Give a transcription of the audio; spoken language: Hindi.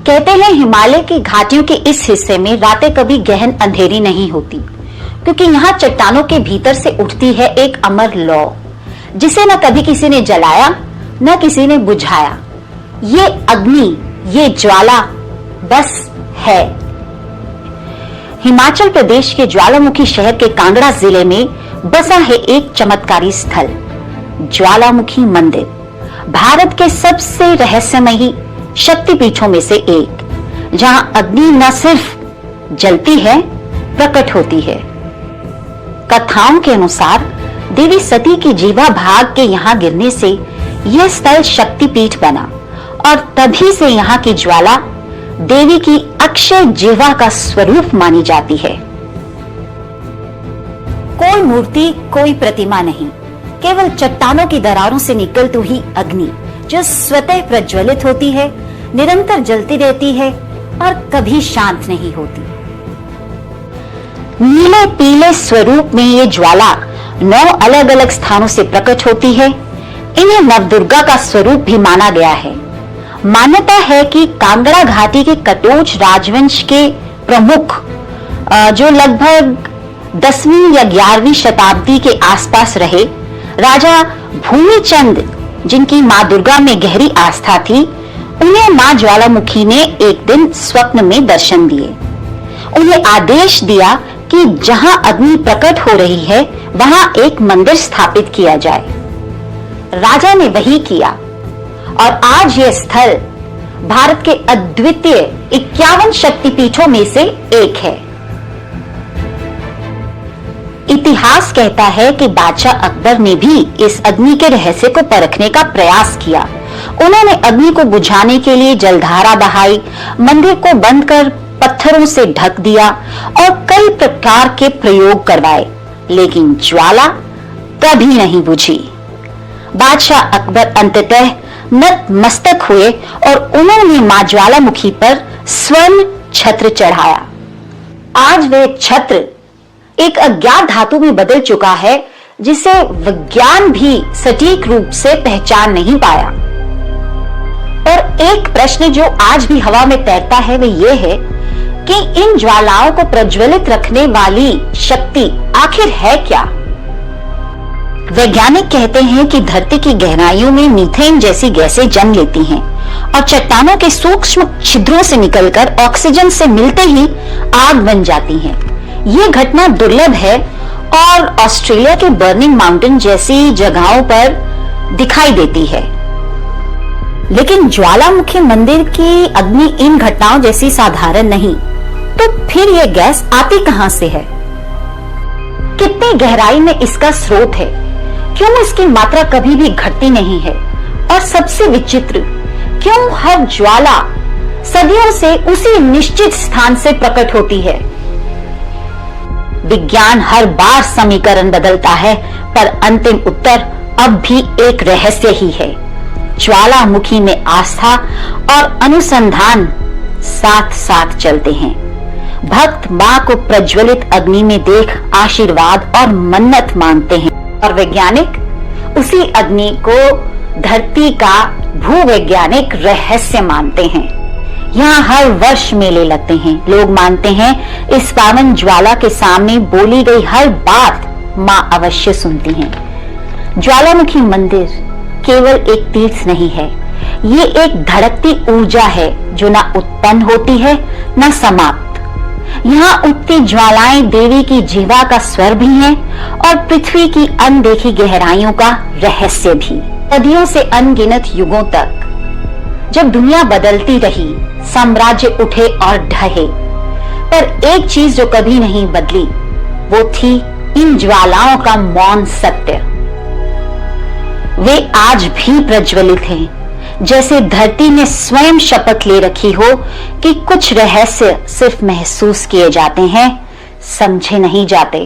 कहते हैं हिमालय की घाटियों के इस हिस्से में रातें कभी गहन अंधेरी नहीं होती, क्योंकि यहाँ चट्टानों के भीतर से उठती है एक अमर लौ, जिसे न कभी किसी ने जलाया न किसी ने बुझाया। ये अग्नि, ये ज्वाला बस है। हिमाचल प्रदेश के ज्वालामुखी शहर के कांगड़ा जिले में बसा है एक चमत्कारी स्थल, ज्वालामुखी मंदिर। भारत के सबसे रहस्यमयी शक्तिपीठों में से एक, जहां अग्नि न सिर्फ जलती है, प्रकट होती है। कथाओं के अनुसार देवी सती की जीवा भाग के यहाँ गिरने से यह स्थल शक्तिपीठ बना और तभी से यहाँ की ज्वाला देवी की अक्षय जीवा का स्वरूप मानी जाती है। कोई मूर्ति, कोई प्रतिमा नहीं, केवल चट्टानों की दरारों से निकलती हुई अग्नि, जो स्वतः प्रज्वलित होती है, निरंतर जलती रहती है और कभी शांत नहीं होती। नीले पीले स्वरूप में ये ज्वाला 9 अलग अलग स्थानों से प्रकट होती है। इन्हें नवदुर्गा का स्वरूप भी माना गया है। मान्यता है कि कांगड़ा घाटी के कटोच राजवंश के प्रमुख, जो लगभग 10वीं या 11वीं शताब्दी के आसपास रहे, राजा भूमिचंद, जिनकी मां दुर्गा में गहरी आस्था थी, उन्हें मां ज्वालामुखी ने एक दिन स्वप्न में दर्शन दिए। उन्हें आदेश दिया कि जहां अग्नि प्रकट हो रही है वहां एक मंदिर स्थापित किया जाए। राजा ने वही किया और आज यह स्थल भारत के अद्वितीय 51 शक्तिपीठों में से एक है। इतिहास कहता है कि बादशाह अकबर ने भी इस अग्नि के रहस्य को परखने का प्रयास किया। उन्होंने अग्नि को बुझाने के लिए जलधारा बहाई, मंदिर को बंद कर पत्थरों से ढक दिया और कई प्रकार के प्रयोग करवाए, लेकिन ज्वाला कभी नहीं बुझी। बादशाह अकबर अंततः नतमस्तक हुए और उन्होंने मां ज्वालामुखी पर स्वर्ण छत्र चढ़ाया। आज वह छत्र एक अज्ञात धातु में बदल चुका है, जिसे विज्ञान भी सटीक रूप से पहचान नहीं पाया। और एक प्रश्न जो आज भी हवा में तैरता है वह यह है कि इन ज्वालाओं को प्रज्वलित रखने वाली शक्ति आखिर है क्या? वैज्ञानिक कहते हैं कि धरती की गहराइयों में मीथेन जैसी गैसें जम लेती हैं और चट्टानों के सूक्ष्म छिद्रों से निकलकर ऑक्सीजन से मिलते ही आग बन जाती हैं। ये घटना दुर्लभ है और ऑस्ट्रेलिया के बर्निंग माउंटेन जैसी जगहों पर दिखाई देती है, लेकिन ज्वालामुखी मंदिर की अग्नि इन घटनाओं जैसी साधारण नहीं। तो फिर यह गैस आती कहां से है? कितनी गहराई में इसका स्रोत है? क्यों इसकी मात्रा कभी भी घटती नहीं है? और सबसे विचित्र, क्यों हर ज्वाला सदियों से उसी निश्चित स्थान से प्रकट होती है? विज्ञान हर बार समीकरण बदलता है, पर अंतिम उत्तर अब भी एक रहस्य ही है। ज्वालामुखी में आस्था और अनुसंधान साथ साथ चलते हैं। भक्त मां को प्रज्वलित अग्नि में देख आशीर्वाद और मन्नत मांगते हैं और वैज्ञानिक उसी अग्नि को धरती का भूवैज्ञानिक रहस्य मानते हैं। यहाँ हर वर्ष मेले लगते हैं। लोग मानते हैं इस पावन ज्वाला के सामने बोली गई हर बात मां अवश्य सुनती हैं। ज्वालामुखी मंदिर केवल एक तीर्थ नहीं है, ये एक धड़कती ऊर्जा है जो ना उत्पन्न होती है न समाप्त। यहाँ उठती ज्वालाएं देवी की जीवा का स्वर भी हैं और पृथ्वी की अनदेखी गहराइयों का रहस्य भी। सदियों से अनगिनत युगों तक जब दुनिया बदलती रही, साम्राज्य उठे और ढहे, पर एक चीज जो कभी नहीं बदली वो थी इन ज्वालाओं का मौन सत्य। वे आज भी प्रज्वलित हैं, जैसे धरती ने स्वयं शपथ ले रखी हो कि कुछ रहस्य सिर्फ महसूस किए जाते हैं, समझे नहीं जाते।